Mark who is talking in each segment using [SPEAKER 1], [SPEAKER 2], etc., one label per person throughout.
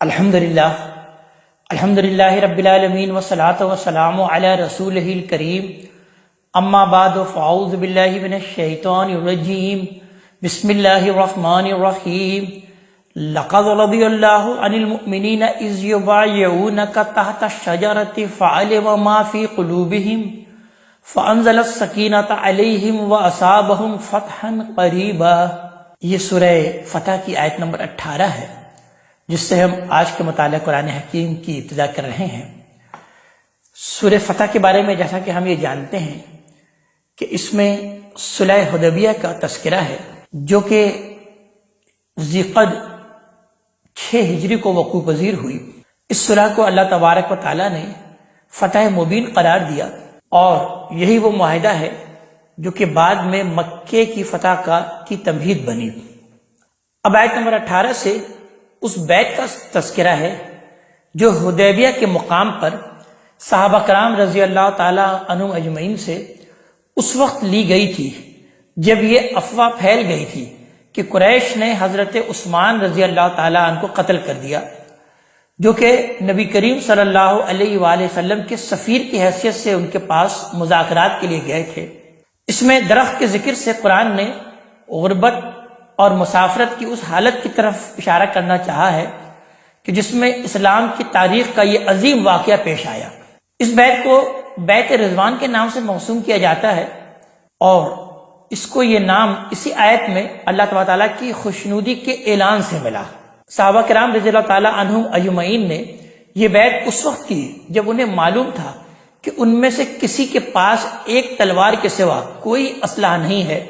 [SPEAKER 1] الحمدللہ رب العالمین والصلاة والسلام علی رسولہ الکریم اما بعد فاعوذ باللہ من الشیطان الرجیم بسم اللہ الرحمن الرحیم لقد رضی اللہ عن المؤمنین اذ یبایعونک تحت الشجرۃ فعلم ما فی قلوبہم فانزل السکینۃ علیہم واصابہم فتحا قریبا۔ یہ سورہ فتح کی آیت نمبر 18 ہے، جس سے ہم آج کے مطالعہ قرآن حکیم کی ابتدا کر رہے ہیں۔ سورہ فتح کے بارے میں جیسا کہ ہم یہ جانتے ہیں کہ اس میں صلح حدیبیہ کا تذکرہ ہے، جو کہ ذیقعد 6 ہجری کو وقوع پذیر ہوئی۔ اس صلح کو اللہ تبارک و تعالیٰ نے فتح مبین قرار دیا، اور یہی وہ معاہدہ ہے جو کہ بعد میں مکے کی فتح کی تمہید بنی۔ اب آیت نمبر 18 سے اس بیعت کا تذکرہ ہے جو حدیبیہ کے مقام پر صحابہ کرام رضی اللہ تعالی عنہم اجمعین سے اس وقت لی گئی تھی جب یہ افواہ پھیل گئی تھی کہ قریش نے حضرت عثمان رضی اللہ تعالی عنہ کو قتل کر دیا، جو کہ نبی کریم صلی اللہ علیہ وآلہ وسلم کے سفیر کی حیثیت سے ان کے پاس مذاکرات کے لیے گئے تھے۔ اس میں درخت کے ذکر سے قرآن نے غربت اور مسافرت کی اس حالت کی طرف اشارہ کرنا چاہا ہے کہ جس میں اسلام کی تاریخ کا یہ عظیم واقعہ پیش آیا۔ اس بیعت کو بیعت رضوان کے نام سے موسوم کیا جاتا ہے، اور اس کو یہ نام اسی آیت میں اللہ تبارک تعالیٰ کی خوشنودی کے اعلان سے ملا۔ صحابہ کرام رضی اللہ تعالیٰ عنہم اجمعین نے یہ بیعت اس وقت کی جب انہیں معلوم تھا کہ ان میں سے کسی کے پاس ایک تلوار کے سوا کوئی اسلحہ نہیں ہے،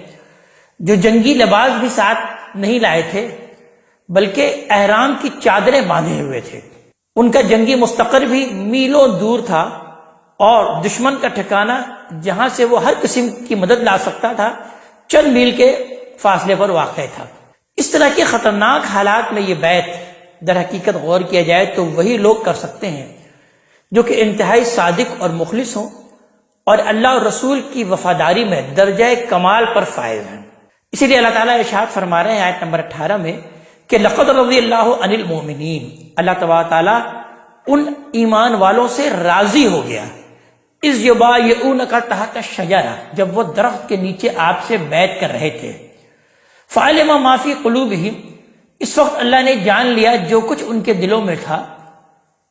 [SPEAKER 1] جو جنگی لباس بھی ساتھ نہیں لائے تھے بلکہ احرام کی چادریں باندھے ہوئے تھے۔ ان کا جنگی مستقر بھی میلوں دور تھا، اور دشمن کا ٹھکانہ جہاں سے وہ ہر قسم کی مدد لا سکتا تھا چند میل کے فاصلے پر واقع تھا۔ اس طرح کے خطرناک حالات میں یہ بیعت در حقیقت غور کیا جائے تو وہی لوگ کر سکتے ہیں جو کہ انتہائی صادق اور مخلص ہوں، اور اللہ اور رسول کی وفاداری میں درجہ کمال پر فائز ہیں۔ اسی لیے اللہ تعالیٰ ارشاد فرما رہے ہیں آیت نمبر 18 میں کہ لقد رضی اللہ عن المؤمنین، اللہ تبارک تعالیٰ ان ایمان والوں سے راضی ہو گیا، اذ یبایعونک تحت الشجرہ، جب وہ درخت کے نیچے آپ سے بیعت کر رہے تھے۔ فعلم ما فی قلوبہم، اس وقت اللہ نے جان لیا جو کچھ ان کے دلوں میں تھا۔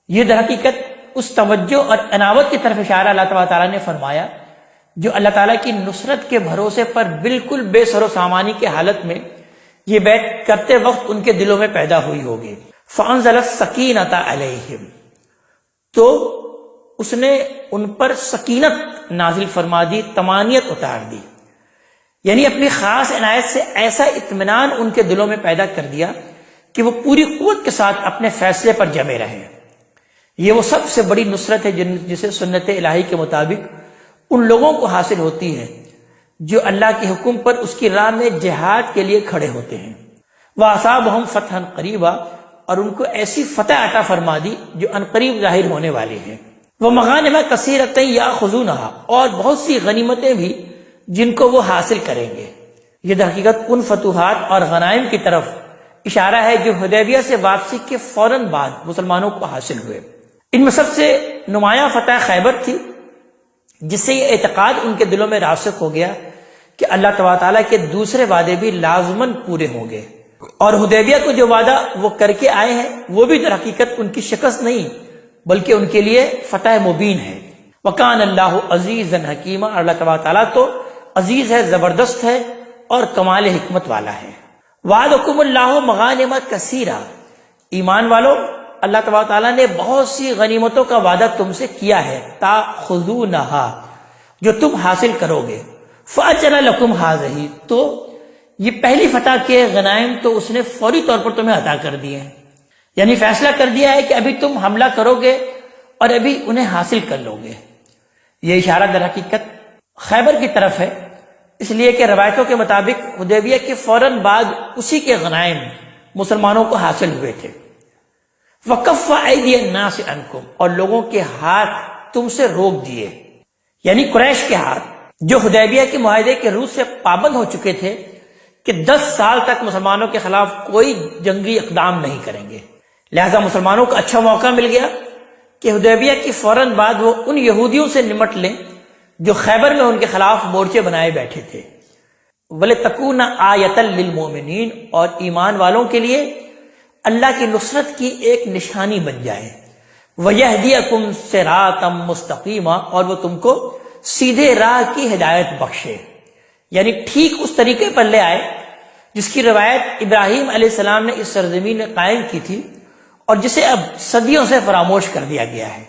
[SPEAKER 1] یہ در حقیقت اس توجہ اور عناوت کی طرف اشارہ اللہ تبارک تعالیٰ نے فرمایا جو اللہ تعالیٰ کی نصرت کے بھروسے پر بالکل بے سر و سامانی کے حالت میں یہ بیعت کرتے وقت ان کے دلوں میں پیدا ہوئی ہوگی۔ فانزل السکینۃ علیہم، تو اس نے ان پر سکینت نازل فرما دی، طمانینت اتار دی، یعنی اپنی خاص عنایت سے ایسا اطمینان ان کے دلوں میں پیدا کر دیا کہ وہ پوری قوت کے ساتھ اپنے فیصلے پر جمے رہے۔ یہ وہ سب سے بڑی نصرت ہے جسے سنت الہی کے مطابق ان لوگوں کو حاصل ہوتی ہے جو اللہ کے حکم پر اس کی راہ میں جہاد کے لیے کھڑے ہوتے ہیں۔ وَأَصَابَهُمْ فَتْحًا قَرِيبًا، اور ان کو ایسی فتح عطا فرما دی جو عنقریب ظاہر ہونے والی ہے۔ وَمَغَانِمَ كَثِيرَةً يَأْخُذُونَهَا، اور بہت سی غنیمتیں بھی جن کو وہ حاصل کریں گے۔ یہ در حقیقت ان فتوحات اور غنائم کی طرف اشارہ ہے جو حدیبیہ سے واپسی کے فوراً بعد مسلمانوں کو حاصل ہوئے۔ ان میں سب سے نمایاں فتح خیبر تھی، جس سے یہ اعتقاد ان کے دلوں میں راسخ ہو گیا کہ اللہ تبارک تعالیٰ کے دوسرے وعدے بھی لازماً پورے ہوں گے، اور حدیبیہ کو جو وعدہ وہ کر کے آئے ہیں وہ بھی در حقیقت ان کی شکست نہیں بلکہ ان کے لیے فتح مبین ہے۔ وَكَانَ اللَّهُ عَزِيزًا حَكِيمًا، اللہ تبارک تعالیٰ تو عزیز ہے، زبردست ہے، اور کمال حکمت والا ہے۔ وَعَدَكُمُ اللَّهُ مَغَانِمَ كَثِيرًا، ایمان والو، اللہ تبارک تعالیٰ نے بہت سی غنیمتوں کا وعدہ تم سے کیا ہے، تَأْخُذُونَهَا، جو تم حاصل کرو گے۔ فَأَجَّلَ لَكُمْ هَٰذِهِ، تو یہ پہلی فتح کے غنائم تو اس نے فوری طور پر تمہیں عطا کر دیے ہیں، یعنی فیصلہ کر دیا ہے کہ ابھی تم حملہ کرو گے اور ابھی انہیں حاصل کر لو گے۔ یہ اشارہ در حقیقت خیبر کی طرف ہے، اس لیے کہ روایتوں کے مطابق حدیبیہ کے فوراً بعد اسی کے غنائم مسلمانوں کو حاصل ہوئے تھے۔ وَكَفَّ أَيْدِيَ النَّاسِ عَنْكُمْ، اور لوگوں کے ہاتھ تم سے روک دیے، یعنی قریش کے ہاتھ جو حدیبیہ کے معاہدے کے روح سے پابند ہو چکے تھے کہ 10 سال تک مسلمانوں کے خلاف کوئی جنگی اقدام نہیں کریں گے، لہذا مسلمانوں کو اچھا موقع مل گیا کہ حدیبیہ کی فوراً بعد وہ ان یہودیوں سے نمٹ لیں جو خیبر میں ان کے خلاف مورچے بنائے بیٹھے تھے۔ وَلِتَكُونَ آیَةً لِّلْمُؤْمِنِينَ، اور ایمان والوں کے لیے اللہ کی نصرت کی ایک نشانی بن جائے۔ وَيَهْدِيَكُمْ صِرَاطًا مُسْتَقِيمًا، اور وہ تم کو سیدھے راہ کی ہدایت بخشے، یعنی ٹھیک اس طریقے پر لے آئے جس کی روایت ابراہیم علیہ السلام نے اس سرزمین میں قائم کی تھی اور جسے اب صدیوں سے فراموش کر دیا گیا ہے۔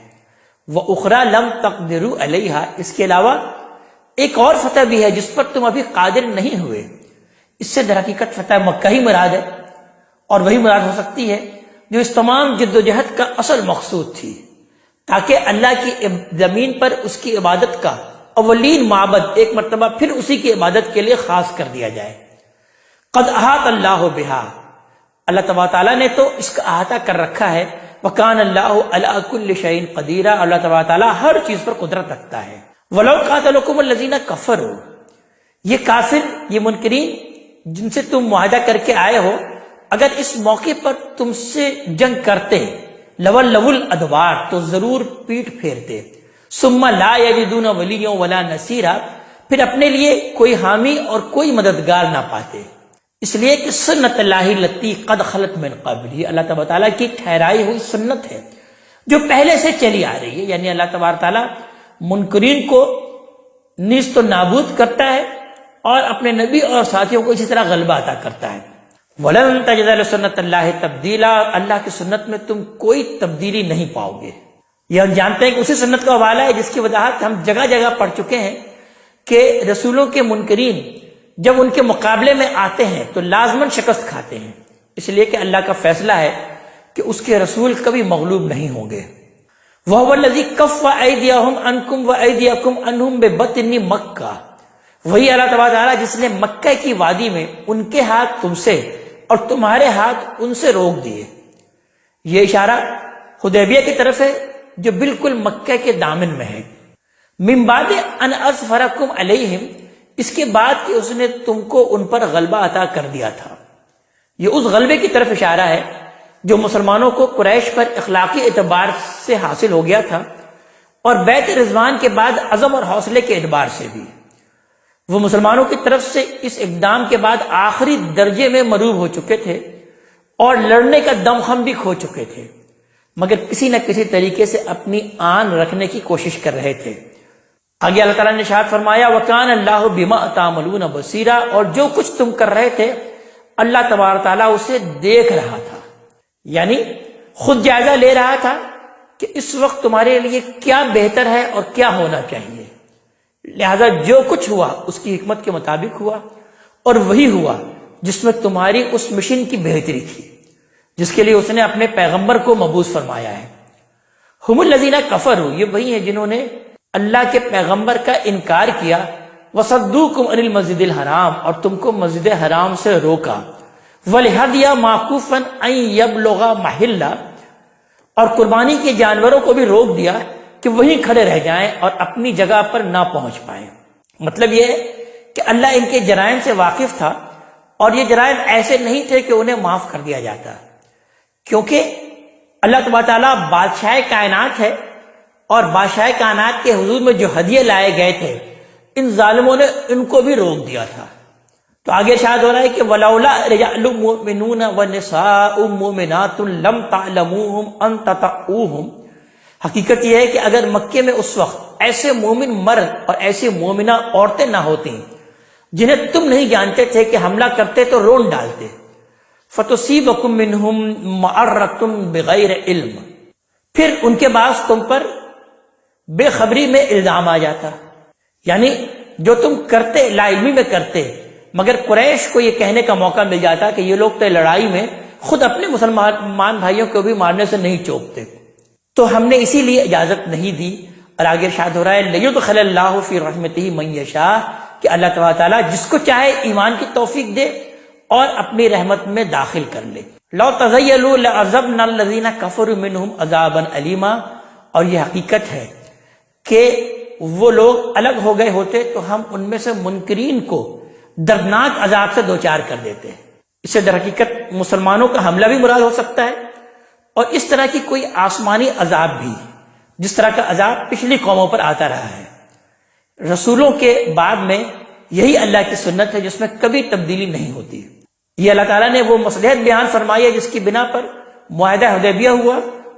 [SPEAKER 1] وَأُخْرَى لَمْ تَقْدِرُوا عَلَيْهَا، اس کے علاوہ ایک اور فتح بھی ہے جس پر تم ابھی قادر نہیں ہوئے۔ اس سے در حقیقت فتح مکہ ہی مراد ہے، اور وہی مراد ہو سکتی ہے جو اس تمام جد و جہد کا اصل مقصود تھی، تاکہ اللہ کی زمین پر اس کی عبادت کا اولین معبد ایک مرتبہ پھر اسی کی عبادت کے لیے خاص کر دیا جائے۔ قد احاط اللہ بہا، اللہ تبارک تعالیٰ نے تو اس کا احاطہ کر رکھا ہے۔ وکان اللہ علی کل شیء قدیر، اللہ تبارک تعالیٰ ہر چیز پر قدرت رکھتا ہے۔ ولو قاتلکم الذین کفروا، یہ کافر، یہ منکرین جن سے تم معاہدہ کر کے آئے ہو، اگر اس موقع پر تم سے جنگ کرتے لولوا الادبار، تو ضرور پیٹ پھیرتے۔ ثم لا یجدون ولیا ولا نصیرا، پھر اپنے لیے کوئی حامی اور کوئی مددگار نہ پاتے، اس لیے کہ سنت اللہ التی قد خلت من قبل، اللہ تبارک تعالیٰ کی ٹھہرائی ہوئی سنت ہے جو پہلے سے چلی آ رہی ہے، یعنی اللہ تبارک تعالیٰ منکرین کو نیست و نابود کرتا ہے اور اپنے نبی اور ساتھیوں کو اسی طرح غلبہ عطا کرتا ہے۔ وَلَن تَجِدَ لِسُنَّتِ اللَّهِ تَبْدِيلًا، اللہ کی سنت میں تم کوئی تبدیلی نہیں پاؤ گے۔ یہ ہم جانتے ہیں کہ اسی سنت کا حوالہ ہے جس کی وضاحت ہم جگہ جگہ پڑھ چکے ہیں کہ رسولوں کے منکرین جب ان کے مقابلے میں آتے ہیں تو لازماً شکست کھاتے ہیں، اس لیے کہ اللہ کا فیصلہ ہے کہ اس کے رسول کبھی مغلوب نہیں ہوں گے۔ وَهُوَ الَّذِي كَفَّ أَيْدِيَهُمْ عَنْكُمْ وَأَيْدِيَكُمْ عَنْهُمْ بِبَطْنِ مَكَّةَ، وہی اللہ تبارک تعالیٰ جس نے مکہ کی وادی میں ان کے ہاتھ تم سے اور تمہارے ہاتھ ان سے روک دیے۔ یہ اشارہ حدیبیہ کی طرف ہے جو بالکل مکہ کے دامن میں ہے۔ من بعد ان اظفرکم علیہم، اس کے بعد کہ اس نے تم کو ان پر غلبہ عطا کر دیا تھا۔ یہ اس غلبے کی طرف اشارہ ہے جو مسلمانوں کو قریش پر اخلاقی اعتبار سے حاصل ہو گیا تھا، اور بیعت رضوان کے بعد عزم اور حوصلے کے اعتبار سے بھی۔ وہ مسلمانوں کی طرف سے اس اقدام کے بعد آخری درجے میں مروب ہو چکے تھے اور لڑنے کا دم خم بھی کھو چکے تھے، مگر کسی نہ کسی طریقے سے اپنی آن رکھنے کی کوشش کر رہے تھے۔ آگے اللہ تعالیٰ نے ارشاد فرمایا وَكَانَ اللَّهُ بِمَا تَعْمَلُونَ بَصِيرًا، اور جو کچھ تم کر رہے تھے اللہ تبارک تعالیٰ اسے دیکھ رہا تھا، یعنی خود جائزہ لے رہا تھا کہ اس وقت تمہارے لیے کیا بہتر ہے اور کیا ہونا چاہیے، لہذا جو کچھ ہوا اس کی حکمت کے مطابق ہوا، اور وہی ہوا جس میں تمہاری اس مشن کی بہتری تھی جس کے لیے اس نے اپنے پیغمبر کو مبعوث فرمایا ہے۔ ہم الذین کفروا، یہ وہی ہیں جنہوں نے اللہ کے پیغمبر کا انکار کیا، وصدوکم عن المسجد الحرام، اور تم کو مسجد حرام سے روکا، والہدی معکوفا ان یبلغ محلہ، اور قربانی کے جانوروں کو بھی روک دیا کہ وہیں کھڑے رہ جائیں اور اپنی جگہ پر نہ پہنچ پائیں۔ مطلب یہ ہے کہ اللہ ان کے جرائم سے واقف تھا، اور یہ جرائم ایسے نہیں تھے کہ انہیں معاف کر دیا جاتا، کیونکہ اللہ تبارک تعالیٰ بادشاہ کائنات ہے، اور بادشاہ کائنات کے حضور میں جو ہدیے لائے گئے تھے ان ظالموں نے ان کو بھی روک دیا تھا۔ تو آگے ارشاد ہو رہا ہے کہ وَلَوْلَا رِجَالٌ مُؤْمِنُونَ وَنِسَاءٌ مُؤْمِنَاتٌ لَمْ تَعْلَمُوهُمْ أَن تَطَئُوهُمْ، حقیقت یہ ہے کہ اگر مکے میں اس وقت ایسے مومن مرد اور ایسی مومنہ عورتیں نہ ہوتی جنہیں تم نہیں جانتے تھے کہ حملہ کرتے تو رون ڈالتے، فَتُصِيبَكُم مِّنْهُمْ مَعَرَّةٌ بِغَيْرِ عِلْمٍ، پھر ان کے بعد تم پر بے خبری میں الزام آ جاتا، یعنی جو تم کرتے لا علمی میں کرتے، مگر قریش کو یہ کہنے کا موقع مل جاتا کہ یہ لوگ تو لڑائی میں خود اپنے مسلمان بھائیوں کو بھی مارنے سے نہیں چوکتے، تو ہم نے اسی لیے اجازت نہیں دی۔ اور آگے ارشاد ہو رہا ہے لَيُدْخِلَ اللَّهُ فِي رَحْمَتِهِ مَن يَشَاءُ، کہ اللہ تبارک تعالیٰ جس کو چاہے ایمان کی توفیق دے اور اپنی رحمت میں داخل کر لے۔ لَوْ تَزَيَّلُوا لَعَذَبْنَا الَّذِينَ كَفَرُوا مِنْهُمْ عَذَابًا أَلِيمًا، اور یہ حقیقت ہے کہ وہ لوگ الگ ہو گئے ہوتے تو ہم ان میں سے منکرین کو دردناک عذاب سے دوچار کر دیتے۔ اس سے در حقیقت مسلمانوں کا حملہ بھی مراد ہو سکتا ہے، اور اس طرح کی کوئی آسمانی عذاب بھی جس طرح کا عذاب پچھلی قوموں پر آتا رہا ہے۔ رسولوں کے بعد میں یہی اللہ کی سنت ہے جس میں کبھی تبدیلی نہیں ہوتی۔ یہ اللہ تعالیٰ نے وہ مصلحت بیان فرمائی ہے جس کی بنا پر معاہدہ حدیبیہ ہوا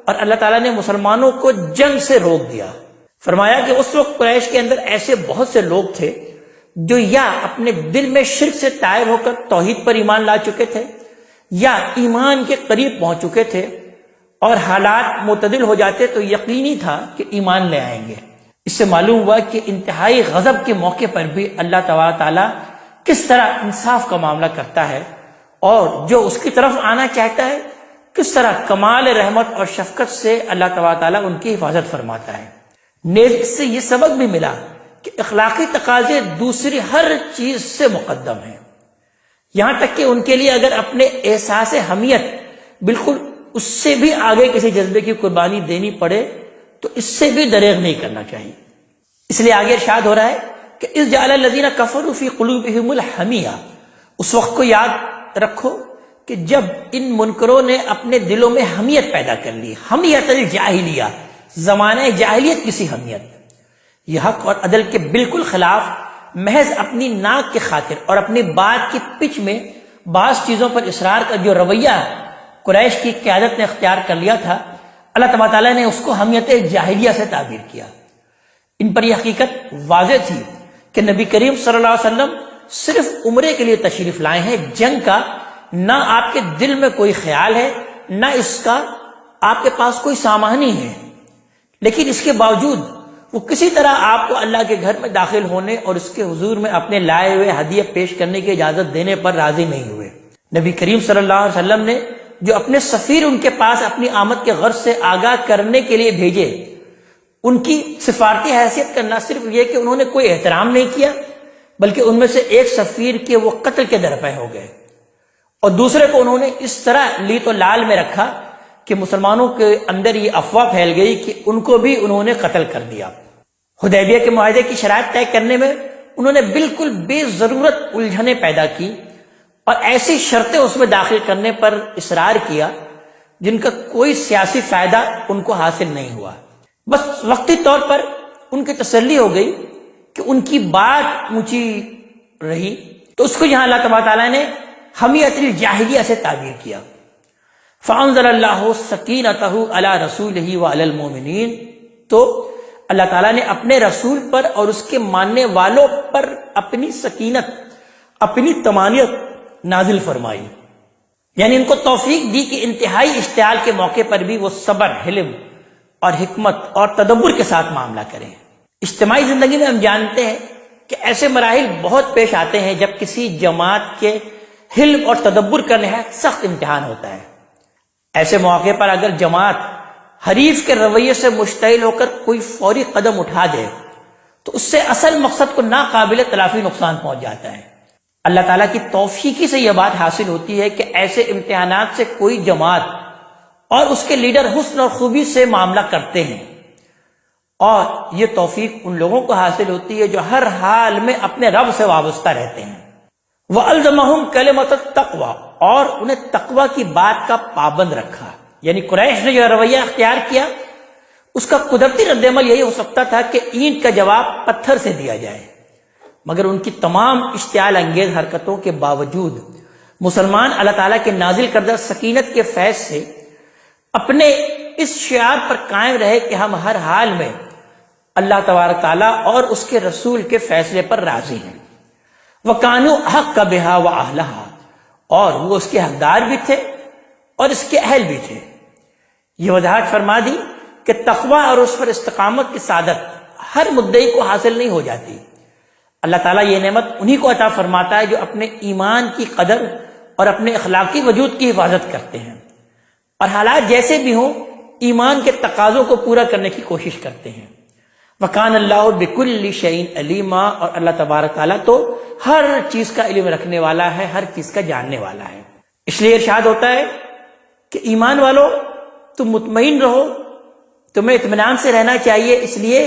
[SPEAKER 1] اور اللہ تعالیٰ نے مسلمانوں کو جنگ سے روک دیا۔ فرمایا کہ اس وقت قریش کے اندر ایسے بہت سے لوگ تھے جو یا اپنے دل میں شرک سے طائب ہو کر توحید پر ایمان لا چکے تھے یا ایمان کے قریب پہنچ چکے تھے، اور حالات معتدل ہو جاتے تو یقینی تھا کہ ایمان لے آئیں گے۔ اس سے معلوم ہوا کہ انتہائی غضب کے موقع پر بھی اللہ تبارک تعالیٰ کس طرح انصاف کا معاملہ کرتا ہے، اور جو اس کی طرف آنا چاہتا ہے کس طرح کمال رحمت اور شفقت سے اللہ تبارک تعالیٰ ان کی حفاظت فرماتا ہے۔ نیز اس سے یہ سبق بھی ملا کہ اخلاقی تقاضے دوسری ہر چیز سے مقدم ہیں، یہاں تک کہ ان کے لیے اگر اپنے احساس حمیت بالکل اس سے بھی آگے کسی جذبے کی قربانی دینی پڑے تو اس سے بھی دریغ نہیں کرنا چاہیے۔ اس لیے آگے ارشاد ہو رہا ہے کہ اذ جعل الذین کفروا فی قلوبہم الحمیہ، اس وقت کو یاد رکھو کہ جب ان منکروں نے اپنے دلوں میں حمیت پیدا کر لی، حمیت الجاہلیہ، زمانہ جاہلیت کسی حمیت، یہ حق اور عدل کے بالکل خلاف محض اپنی ناک کی خاطر اور اپنی بات کی پچ میں بعض چیزوں پر اصرار کا جو رویہ قریش کی قیادت نے اختیار کر لیا تھا، اللہ تبارک تعالیٰ نے اس کو حمیت جاہلیہ سے تعبیر کیا۔ ان پر یہ حقیقت واضح تھی کہ نبی کریم صلی اللہ علیہ وسلم صرف عمرے کے لیے تشریف لائے ہیں، جنگ کا نہ آپ کے دل میں کوئی خیال ہے نہ اس کا آپ کے پاس کوئی سامان ہی ہے، لیکن اس کے باوجود وہ کسی طرح آپ کو اللہ کے گھر میں داخل ہونے اور اس کے حضور میں اپنے لائے ہوئے ہدیہ پیش کرنے کی اجازت دینے پر راضی نہیں ہوئے۔ نبی کریم صلی اللہ علیہ وسلم نے جو اپنے سفیر ان کے پاس اپنی آمد کے غرض سے آگاہ کرنے کے لیے بھیجے، ان کی سفارتی حیثیت کا نہ صرف یہ کہ انہوں نے کوئی احترام نہیں کیا، بلکہ ان میں سے ایک سفیر کے وہ قتل کے درپے ہو گئے، اور دوسرے کو انہوں نے اس طرح لیت و لال میں رکھا کہ مسلمانوں کے اندر یہ افواہ پھیل گئی کہ ان کو بھی انہوں نے قتل کر دیا۔ حدیبیہ کے معاہدے کی شرائط طے کرنے میں انہوں نے بالکل بے ضرورت الجھنیں پیدا کی اور ایسی شرطیں اس میں داخل کرنے پر اصرار کیا جن کا کوئی سیاسی فائدہ ان کو حاصل نہیں ہوا۔ بس وقتی طور پر ان کی تسلی ہو گئی کہ ان کی بات اونچی رہی، تو اس کو یہاں اللہ تبارک تعالیٰ نے حمیت الجاہلیہ سے تعبیر کیا۔ فانزل اللہ سکینتہ علی رسولہ وعلی المؤمنین، تو اللہ تعالیٰ نے اپنے رسول پر اور اس کے ماننے والوں پر اپنی سکینت، اپنی طمانینت نازل فرمائی، یعنی ان کو توفیق دی کہ انتہائی اشتعال کے موقع پر بھی وہ صبر، حلم اور حکمت اور تدبر کے ساتھ معاملہ کریں۔ اجتماعی زندگی میں ہم جانتے ہیں کہ ایسے مراحل بہت پیش آتے ہیں جب کسی جماعت کے حلم اور تدبر کا نہایت سخت امتحان ہوتا ہے۔ ایسے موقع پر اگر جماعت حریف کے رویے سے مشتعل ہو کر کوئی فوری قدم اٹھا دے تو اس سے اصل مقصد کو ناقابل تلافی نقصان پہنچ جاتا ہے۔ اللہ تعالیٰ کی توفیقی سے یہ بات حاصل ہوتی ہے کہ ایسے امتحانات سے کوئی جماعت اور اس کے لیڈر حسن اور خوبی سے معاملہ کرتے ہیں، اور یہ توفیق ان لوگوں کو حاصل ہوتی ہے جو ہر حال میں اپنے رب سے وابستہ رہتے ہیں۔ وَأَلْزَمَهُمْ كَلِمَةَ التَّقْوَى، اور انہیں تقوی کی بات کا پابند رکھا، یعنی قریش نے جو رویہ اختیار کیا اس کا قدرتی رد عمل یہی ہو سکتا تھا کہ اینٹ کا جواب پتھر سے دیا جائے، مگر ان کی تمام اشتعال انگیز حرکتوں کے باوجود مسلمان اللہ تعالیٰ کے نازل کردہ سکینت کے فیض سے اپنے اس شعار پر قائم رہے کہ ہم ہر حال میں اللہ تبارک تعالیٰ اور اس کے رسول کے فیصلے پر راضی ہیں۔ وَكَانُوا أَحَقَّ بِهَا وَأَهْلَهَا، اور وہ اس کے حقدار بھی تھے اور اس کے اہل بھی تھے۔ یہ وضاحت فرما دی کہ تقوی اور اس پر استقامت کی سعادت ہر مدعی کو حاصل نہیں ہو جاتی۔ اللہ تعالیٰ یہ نعمت انہی کو عطا فرماتا ہے جو اپنے ایمان کی قدر اور اپنے اخلاقی وجود کی حفاظت کرتے ہیں، اور حالات جیسے بھی ہوں ایمان کے تقاضوں کو پورا کرنے کی کوشش کرتے ہیں۔ وَكَانَ اللَّهُ بِكُلِّ شَيْءٍ عَلِيمًا، اور اللہ تبارک تعالیٰ تو ہر چیز کا علم رکھنے والا ہے، ہر چیز کا جاننے والا ہے۔ اس لیے ارشاد ہوتا ہے کہ ایمان والو تم مطمئن رہو، تمہیں اطمینان سے رہنا چاہیے، اس لیے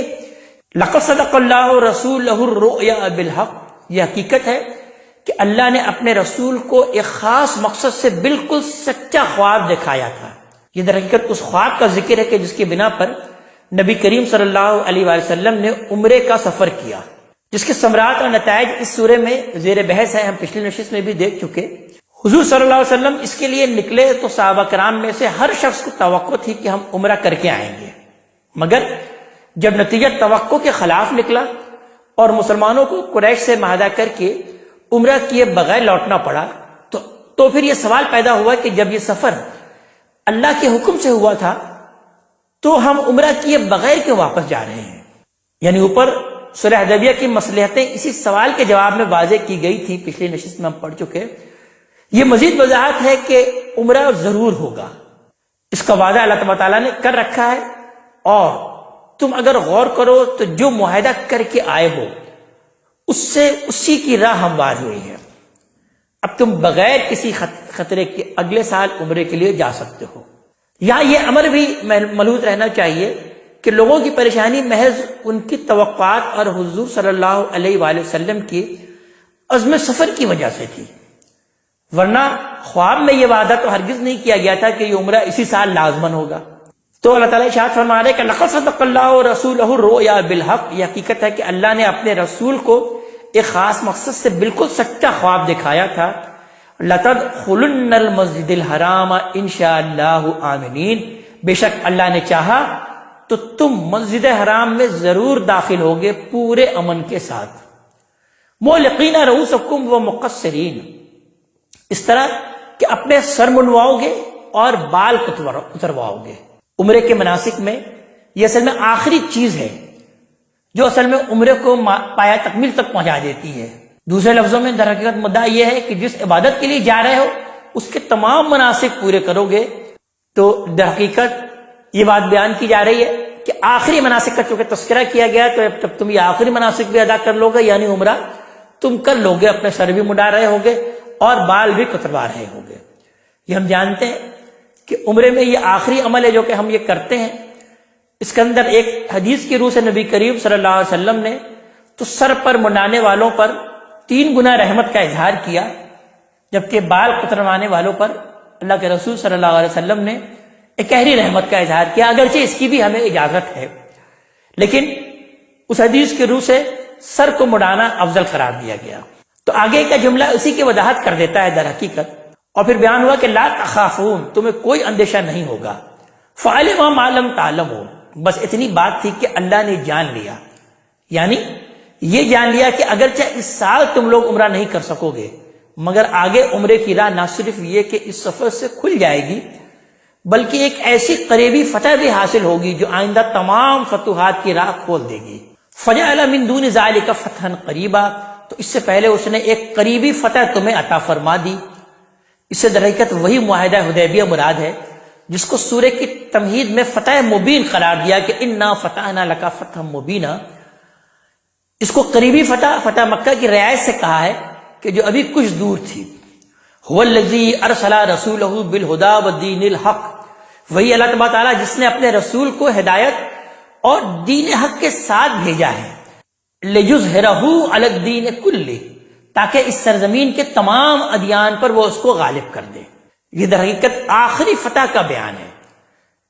[SPEAKER 1] لَقَدْ صَدَقَ اللَّهُ رَسُولَهُ الرُّؤْيَا بِالْحَقِّ، یہ حقیقت ہے کہ اللہ نے اپنے رسول کو ایک خاص مقصد سے بالکل سچا خواب دکھایا تھا۔ یہ در حقیقت اس خواب کا ذکر ہے کہ جس کی بنا پر نبی کریم صلی اللہ علیہ وآلہ وسلم نے عمرے کا سفر کیا، جس کے ثمرات اور نتائج اس سورے میں زیر بحث ہے، ہم پچھلی نشست میں بھی دیکھ چکے۔ حضور صلی اللہ علیہ وسلم اس کے لیے نکلے تو صحابہ کرام میں سے ہر شخص کو توقع تھی کہ ہم عمرہ کر کے آئیں گے، مگر جب نتیجہ توقع کے خلاف نکلا اور مسلمانوں کو قریش سے معاہدہ کر کے عمرہ کیے بغیر لوٹنا پڑا تو پھر یہ سوال پیدا ہوا کہ جب یہ سفر اللہ کے حکم سے ہوا تھا تو ہم عمرہ کیے بغیر کیوں واپس جا رہے ہیں؟ یعنی اوپر صلح حدیبیہ کی مصلحتیں اسی سوال کے جواب میں واضح کی گئی تھی، پچھلی نشست میں ہم پڑھ چکے۔ یہ مزید وضاحت ہے کہ عمرہ ضرور ہوگا، اس کا وعدہ اللہ تعالیٰ نے کر رکھا ہے، اور تم اگر غور کرو تو جو معاہدہ کر کے آئے ہو اس سے اسی کی راہ ہموار ہوئی ہے۔ اب تم بغیر کسی خطرے کے اگلے سال عمرے کے لیے جا سکتے ہو۔ یہاں یہ امر بھی ملحوظ رہنا چاہیے کہ لوگوں کی پریشانی محض ان کی توقعات اور حضور صلی اللہ علیہ وآلہ وسلم کی عزم سفر کی وجہ سے تھی، ورنہ خواب میں یہ وعدہ تو ہرگز نہیں کیا گیا تھا کہ یہ عمرہ اسی سال لازمن ہوگا۔ تو اللہ تعالیٰ ارشاد فرما رہے کہ لقد صدق اللہ رسولہ الرؤیا بالحق، یہ حقیقت ہے کہ اللہ نے اپنے رسول کو ایک خاص مقصد سے بالکل سچا خواب دکھایا تھا۔ لَتَدْخُلُنَّ الْمَسْجِدَ الْحَرَامَ إِنشَاءَ آمِنِينَ، بے شک اللہ نے چاہا تو تم مسجد حرام میں ضرور داخل ہوگے پورے امن کے ساتھ۔ مُحْلِقِينَ رُؤُوسَكُمْ وَمُقَصِّرِينَ، اس طرح کہ اپنے سر منڈواؤ گے اور بال اترواؤ گے۔ عمرے کے مناسک میں یہ اصل میں آخری چیز ہے جو اصل میں عمرے کو پایا تکمیل تک پہنچا دیتی ہے۔ دوسرے لفظوں میں در حقیقت مدعا یہ ہے کہ جس عبادت کے لیے جا رہے ہو اس کے تمام مناسک پورے کرو گے تو در حقیقت یہ بات بیان کی جا رہی ہے کہ آخری مناسک کا چونکہ تذکرہ کیا گیا تو جب تم یہ آخری مناسک بھی ادا کر لو گے، یعنی عمرہ تم کر لو گے، اپنے سر بھی منڈا رہے ہوگے اور بال بھی کتروا رہے ہوگے۔ یہ ہم جانتے ہیں کہ عمرے میں یہ آخری عمل ہے جو کہ ہم یہ کرتے ہیں۔ اس کے اندر ایک حدیث کی روح سے نبی کریم صلی اللہ علیہ وسلم نے تو سر پر منڈانے والوں پر 3 گنا رحمت کا اظہار کیا، جبکہ بال کتروانے والوں پر اللہ کے رسول صلی اللہ علیہ وسلم نے ایک گہری رحمت کا اظہار کیا، اگرچہ اس کی بھی ہمیں اجازت ہے، لیکن اس حدیث کی روح سے سر کو مڈانا افضل قرار دیا گیا۔ تو آگے کا جملہ اسی کی وضاحت کر دیتا ہے در حقیقت، اور پھر بیان ہوا کہ لا تخافون، تمہیں کوئی اندیشہ نہیں ہوگا، فعلم ما لم تعلموا، بس اتنی بات تھی کہ اللہ نے جان لیا، یعنی یہ جان لیا کہ اگرچہ اس سال تم لوگ عمرہ نہیں کر سکو گے، مگر آگے عمرے کی راہ نہ صرف یہ کہ اس سفر سے کھل جائے گی بلکہ ایک ایسی قریبی فتح بھی حاصل ہوگی جو آئندہ تمام فتوحات کی راہ کھول دے گی۔ فجعل من دون ذلك فتحا قریبا، تو اس سے پہلے اس نے ایک قریبی فتح تمہیں عطا فرما دی۔ اس سے در حقیقت وہی معاہدہ حدیبیہ مراد ہے جس کو سورہ کی تمہید میں فتح مبین قرار دیا کہ انا فتحنا لک فتحا مبینا۔ اس کو قریبی فتح مکہ کی رعایت سے کہا ہے کہ جو ابھی کچھ دور تھی۔ هو الذی ارسل رسولہ بالہدی والدین الحق، وہی اللہ تبارک تعالیٰ جس نے اپنے رسول کو ہدایت اور دین حق کے ساتھ بھیجا ہے، لِیُظْہِرَہُ عَلَى الدِّینِ کُلِّہ، تاکہ اس سرزمین کے تمام ادیان پر وہ اس کو غالب کر دے۔ یہ در حقیقت آخری فتح کا بیان ہے۔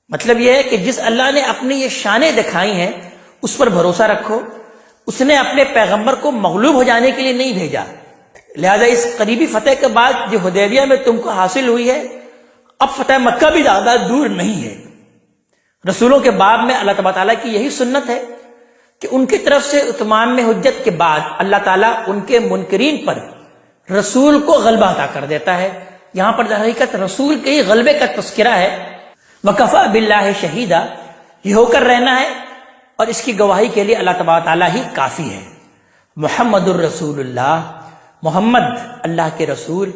[SPEAKER 1] مطلب یہ ہے کہ جس اللہ نے اپنی یہ شانیں دکھائی ہیں اس پر بھروسہ رکھو۔ اس نے اپنے پیغمبر کو مغلوب ہو جانے کے لیے نہیں بھیجا، لہذا اس قریبی فتح کے بعد جو حدیبیہ میں تم کو حاصل ہوئی ہے، اب فتح مکہ بھی زیادہ دور نہیں ہے۔ رسولوں کے باب میں اللہ تبارک تعالیٰ کی یہی سنت ہے کہ ان کی طرف سے اتمام میں حجت کے بعد اللہ تعالیٰ ان کے منکرین پر رسول کو غلبہ عطا کر دیتا ہے۔ یہاں پر در حقیقت رسول کے ہی غلبے کا تذکرہ ہے۔ وَكَفَى بِاللَّهِ شَهِيدًا، یہ ہو کر رہنا ہے اور اس کی گواہی کے لیے اللہ تبارک تعالیٰ ہی کافی ہے۔ محمد الرسول اللہ، محمد اللہ کے رسول،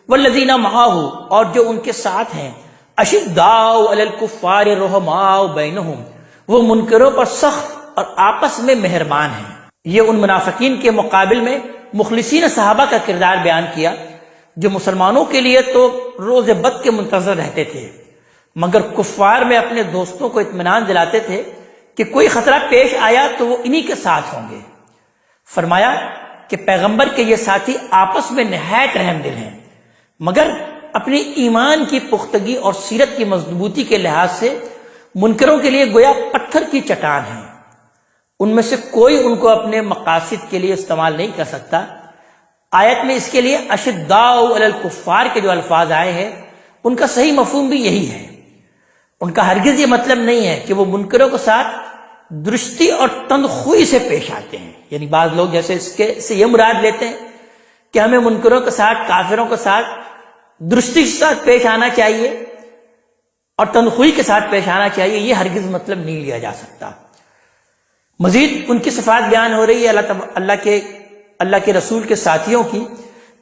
[SPEAKER 1] والذین معہ، اور جو ان کے ساتھ ہیں، اشداء علی الکفار رحماء بینہم، وہ منکروں پر سخت اور آپس میں مہربان ہیں۔ یہ ان منافقین کے مقابل میں مخلصین صحابہ کا کردار بیان کیا جو مسلمانوں کے لیے تو روز بد کے منتظر رہتے تھے، مگر کفار میں اپنے دوستوں کو اطمینان دلاتے تھے کہ کوئی خطرہ پیش آیا تو وہ انہی کے ساتھ ہوں گے۔ فرمایا کہ پیغمبر کے یہ ساتھی آپس میں نہایت رحم دل ہیں، مگر اپنی ایمان کی پختگی اور سیرت کی مضبوطی کے لحاظ سے منکروں کے لیے گویا پتھر کی چٹان ہیں، ان میں سے کوئی ان کو اپنے مقاصد کے لیے استعمال نہیں کر سکتا۔ آیت میں اس کے لیے اشداء علی الکفار کے جو الفاظ آئے ہیں ان کا صحیح مفہوم بھی یہی ہے۔ ان کا ہرگز یہ مطلب نہیں ہے کہ وہ منکروں کے ساتھ درستی اور تندخوئی سے پیش آتے ہیں، یعنی بعض لوگ جیسے اس کے سے یہ مراد لیتے ہیں کہ ہمیں منکروں کے ساتھ، کافروں کے ساتھ درستی کے ساتھ پیش آنا چاہیے اور تندخوئی کے ساتھ پیش آنا چاہیے، یہ ہرگز مطلب نہیں لیا جا سکتا۔ مزید ان کی صفات بیان ہو رہی ہے اللہ کے رسول کے ساتھیوں کی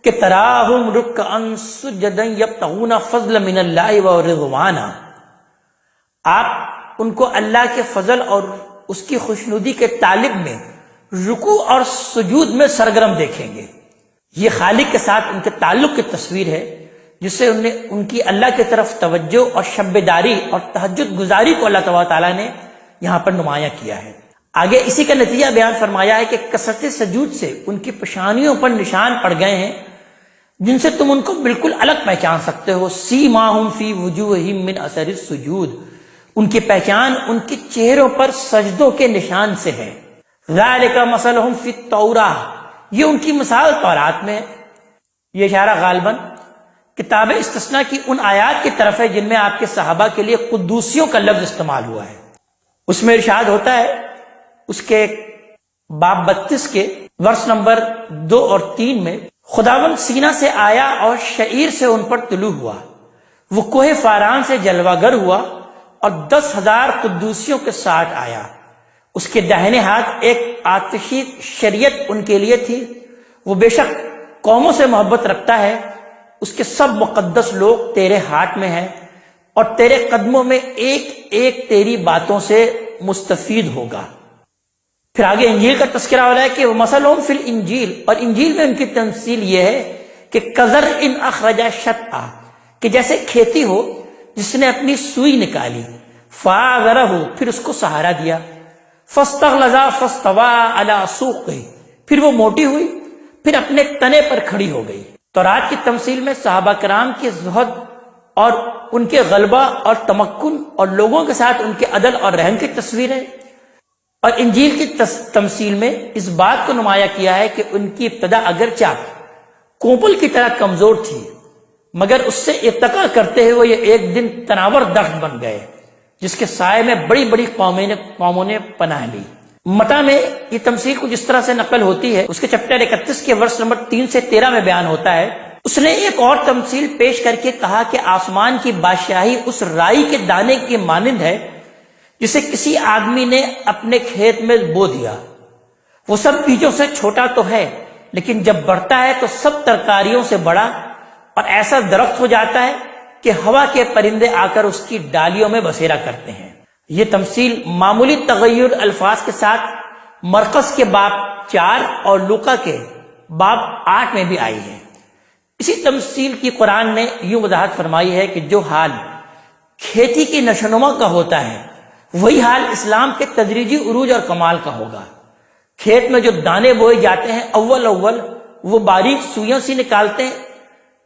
[SPEAKER 1] کہ تراہم رکعا سجدا یبتغون فضلا من اللہ ورضوانا، آپ ان کو اللہ کے فضل اور اس کی خوشنودی کے طالب میں رکوع اور سجود میں سرگرم دیکھیں گے۔ یہ خالق کے ساتھ ان کے تعلق کی تصویر ہے جس سے ان کی اللہ کی طرف توجہ اور شب داری اور تہجد گزاری کو اللہ تعالیٰ نے یہاں پر نمایاں کیا ہے۔ آگے اسی کا نتیجہ بیان فرمایا ہے کہ کثرت سجود سے ان کی پیشانیوں پر نشان پڑ گئے ہیں جن سے تم ان کو بالکل الگ پہچان سکتے ہو۔ سیماہم فی وجوہہم من اثر السجود، ان کی پہچان ان کے چہروں پر سجدوں کے نشان سے ہے۔ ذالک مثلہم فی التوراہ، یہ ان کی مثال تورات میں ہے۔ یہ اشارہ غالباً کتاب استثناء کی ان آیات کی طرف ہے جن میں آپ کے صحابہ کے لیے قدوسیوں کا لفظ استعمال ہوا ہے۔ اس میں ارشاد ہوتا ہے اس کے باب 32 کے ورس نمبر 2 اور 3 میں، خداوند سینہ سے آیا اور شعیر سے ان پر طلوع ہوا، وہ کوہ فاران سے جلوہ گر ہوا اور 10,000 قدوسیوں کے ساتھ آیا۔ اس کے داہنے ہاتھ ایک آتشی شریعت ان کے لیے تھی، وہ بے شک قوموں سے محبت رکھتا ہے، اس کے سب مقدس لوگ تیرے ہاتھ میں ہیں اور تیرے قدموں میں ایک ایک تیری باتوں سے مستفید ہوگا۔ پھر آگے انجیل کا تذکرہ ہو رہا ہے کہ مثلہم فی الانجیل، اور انجیل میں ان کی تمثیل یہ ہے کہ کزر ان اخرج شطأ، کہ جیسے کھیتی ہو جس نے اپنی سوئی نکالی، فآذرہ، پھر اس کو سہارا دیا، فاستغلظ فاستوى علی سوقہ، پھر وہ موٹی ہوئی، پھر اپنے تنے پر کھڑی ہو گئی۔ تورات کی تمثیل میں صحابہ کرام کے زہد اور ان کے غلبہ اور تمکن اور لوگوں کے ساتھ ان کے عدل اور رحم کی تصویر ہے، اور انجیل کی تمثیل میں اس بات کو نمایاں کیا ہے کہ ان کی ابتدا اگرچہ کوپل کی طرح کمزور تھی مگر اس سے ارتقا کرتے ہوئے یہ ایک دن تناور درخت بن گئے جس کے سائے میں بڑی بڑی قوموں نے پناہ لی۔ متا میں یہ تمثیل کچھ اس طرح سے نقل ہوتی ہے، اس کے چیپٹر 31 کے ورس نمبر 3 سے 13 میں بیان ہوتا ہے، اس نے ایک اور تمثیل پیش کر کے کہا کہ آسمان کی بادشاہی اس رائی کے دانے کے مانند ہے جسے کسی آدمی نے اپنے کھیت میں بو دیا، وہ سب بیجوں سے چھوٹا تو ہے لیکن جب بڑھتا ہے تو سب ترکاریوں سے بڑا اور ایسا درخت ہو جاتا ہے کہ ہوا کے پرندے آ کر اس کی ڈالیوں میں بسیرا کرتے ہیں۔ یہ تمثیل معمولی تغیر الفاظ کے ساتھ مرقس کے باب 4 اور لوقا کے باب 8 میں بھی آئی ہے۔ اسی تمثیل کی قرآن نے یوں وضاحت فرمائی ہے کہ جو حال کھیتی کی نشوونما کا ہوتا ہے وہی حال اسلام کے تدریجی عروج اور کمال کا ہوگا۔ کھیت میں جو دانے بوئے جاتے ہیں اول وہ باریک سوئیوں سے نکالتے ہیں،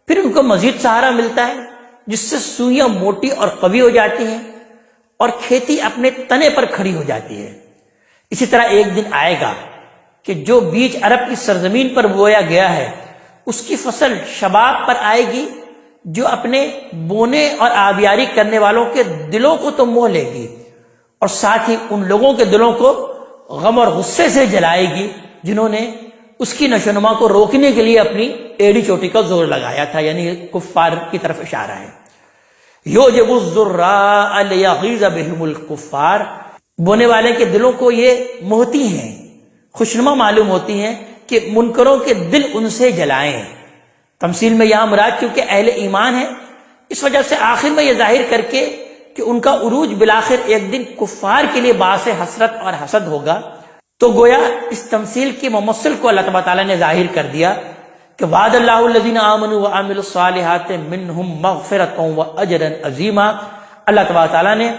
[SPEAKER 1] پھر ان کو مزید سہارا ملتا ہے جس سے سوئیاں موٹی اور قوی ہو جاتی ہیں اور کھیتی اپنے تنے پر کھڑی ہو جاتی ہے۔ اسی طرح ایک دن آئے گا کہ جو بیج عرب کی سرزمین پر بویا گیا ہے اس کی فصل شباب پر آئے گی جو اپنے بونے اور آبیاری کرنے والوں کے دلوں کو تو موہ لے گی اور ساتھ ہی ان لوگوں کے دلوں کو غم اور غصے سے جلائے گی جنہوں نے اس کی نشوونما کو روکنے کے لیے اپنی ایڑی چوٹی کا زور لگایا تھا، یعنی کفار کی طرف اشارہ ہے۔ یوجب الزراء لیغیظ بہم الکفار، بونے والے کے دلوں کو یہ موہتی ہیں، خوشنما معلوم ہوتی ہیں کہ منکروں کے دل ان سے جلائیں۔ تمثیل میں یہاں مراد چونکہ اہل ایمان ہے، اس وجہ سے آخر میں یہ ظاہر کر کے کہ ان کا عروج بالآخر ایک دن کفار کے لیے باعث حسرت اور حسد ہوگا، تو گویا اس تمثیل کے ممثل کو اللہ تعالیٰ نے ظاہر کر دیا کہ وعد اللہ الذین آمنوا وعملوا الصالحات منہم مغفرۃ واجرا عظیما، اللہ تعالیٰ نے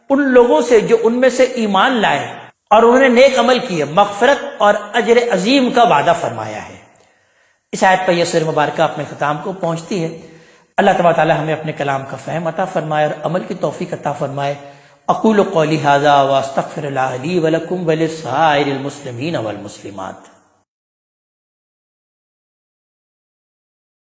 [SPEAKER 1] ان لوگوں سے جو ان میں سے ایمان لائے اور انہوں نے نیک عمل کیے مغفرت اور اجر عظیم کا وعدہ فرمایا ہے۔ اس آیت پر یہ سورہ مبارکہ اپنے ختام کو پہنچتی ہے۔ اللہ تبارک تعالی ہمیں اپنے کلام کا فہم عطا فرمائے اور عمل کی توفیق عطا فرمائے۔ اقول قولی ھذا واستغفر اللہ لی ولکم ولسائر المسلمین والمسلمات۔